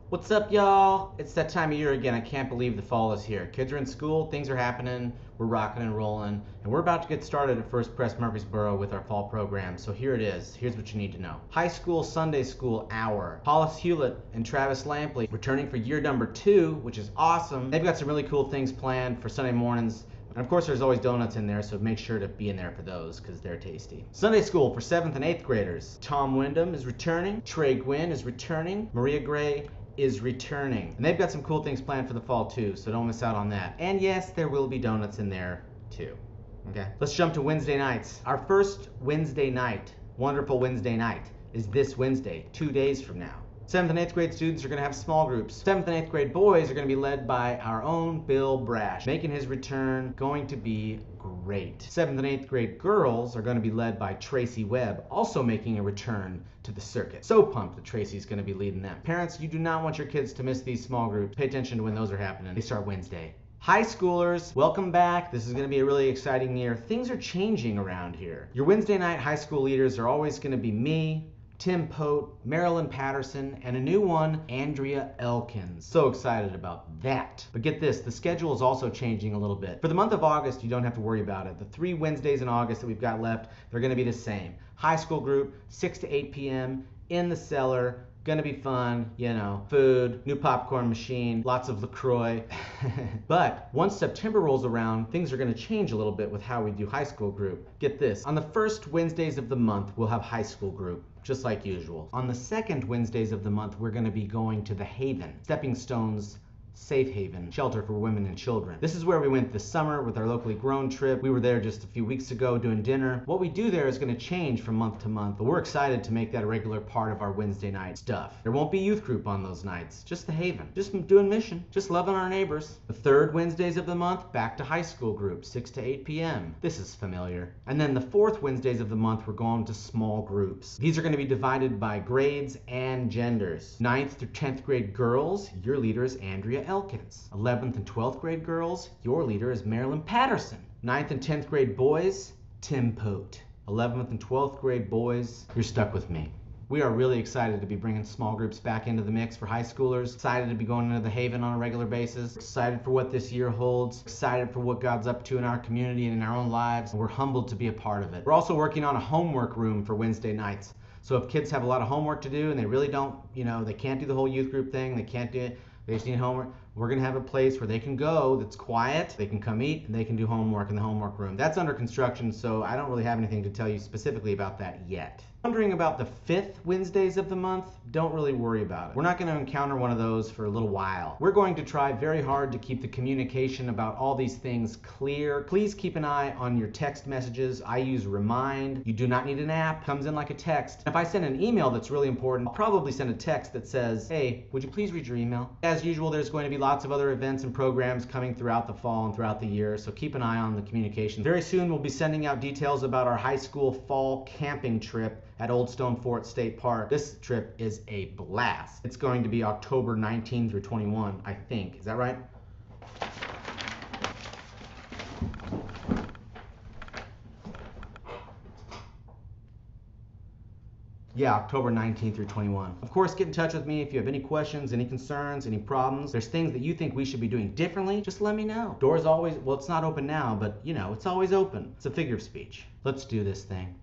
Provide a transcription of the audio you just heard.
What's up, y'all? It's that time of year again. I can't believe the fall is here. Kids are in school, things are happening, we're rocking and rolling, and we're about to get started at First Pres Murfreesboro with our fall program. So here it is. Here's what you need to know. High School Sunday School Hour. Hollis Hewlett and Travis Lampley returning for year number 2, which is awesome. They've got some really cool things planned for Sunday mornings. And of course, there's always donuts in there, so make sure to be in there for those because they're tasty. Sunday school for 7th and 8th graders. Tom Wyndham is returning. Trey Gwynn is returning. Maria Gray is returning. And they've got some cool things planned for the fall too, so don't miss out on that. And yes, there will be donuts in there too. Okay, let's jump to Wednesday nights. Our first Wednesday night, wonderful Wednesday night, is this Wednesday, 2 days from now. 7th and 8th grade students are going to have small groups. 7th and 8th grade boys are going to be led by our own Bill Brash, making his return, going to be great. 7th and 8th grade girls are going to be led by Tracy Webb, also making a return to the circuit. So pumped that Tracy's going to be leading them. Parents, you do not want your kids to miss these small groups. Pay attention to when those are happening. They start Wednesday. High schoolers, welcome back. This is going to be a really exciting year. Things are changing around here. Your Wednesday night high school leaders are always going to be me, Tim Pote, Marilyn Patterson, and a new one, Andrea Elkins. So excited about that. But get this, the schedule is also changing a little bit. For the month of August, you don't have to worry about it. The 3 Wednesdays in August that we've got left, they're gonna be the same. High school group, 6 to 8 p.m. in the cellar. Gonna be fun, you know, food, new popcorn machine, lots of LaCroix. But once September rolls around, things are gonna change a little bit with how we do high school group. Get this, on the first Wednesdays of the month, we'll have high school group, just like usual. On the second Wednesdays of the month, we're gonna be going to the Haven, Stepping Stones Safe Haven, shelter for women and children. This is where we went this summer with our locally grown trip. We were there just a few weeks ago doing dinner. What we do there is going to change from month to month, but we're excited to make that a regular part of our Wednesday night stuff. There won't be youth group on those nights, just the Haven, just doing mission, just loving our neighbors. The third Wednesdays of the month, back to high school group, 6 to 8 p.m. This is familiar. And then the fourth Wednesdays of the month, we're going to small groups. These are going to be divided by grades and genders. 9th through 10th grade girls, your leader is Andrea Elkins. 11th and 12th grade girls, your leader is Marilyn Patterson. 9th and 10th grade boys, Tim Pote. 11th and 12th grade boys, you're stuck with me. We are really excited to be bringing small groups back into the mix for high schoolers. Excited to be going into the Haven on a regular basis. Excited for what this year holds. Excited for what God's up to in our community and in our own lives. And we're humbled to be a part of it. We're also working on a homework room for Wednesday nights. So if kids have a lot of homework to do and they really don't, they can't do the whole youth group thing, they can't do it, they just need homework, we're gonna have a place where they can go that's quiet, they can come eat, and they can do homework in the homework room. That's under construction, so I don't really have anything to tell you specifically about that yet. Wondering about the 5th Wednesdays of the month? Don't really worry about it. We're not gonna encounter one of those for a little while. We're going to try very hard to keep the communication about all these things clear. Please keep an eye on your text messages. I use Remind. You do not need an app. Comes in like a text. If I send an email that's really important, I'll probably send a text that says, hey, would you please read your email? As usual, there's going to be lots of other events and programs coming throughout the fall and throughout the year, so keep an eye on the communication. Very soon we'll be sending out details about our high school fall camping trip at Old Stone Fort State Park. This trip is a blast. It's going to be October 19 through 21, I think. Is that right? Yeah, October 19th through 21. Of course, get in touch with me if you have any questions, any concerns, any problems. There's things that you think we should be doing differently, just let me know. Door's always, well, it's not open now, but it's always open. It's a figure of speech. Let's do this thing.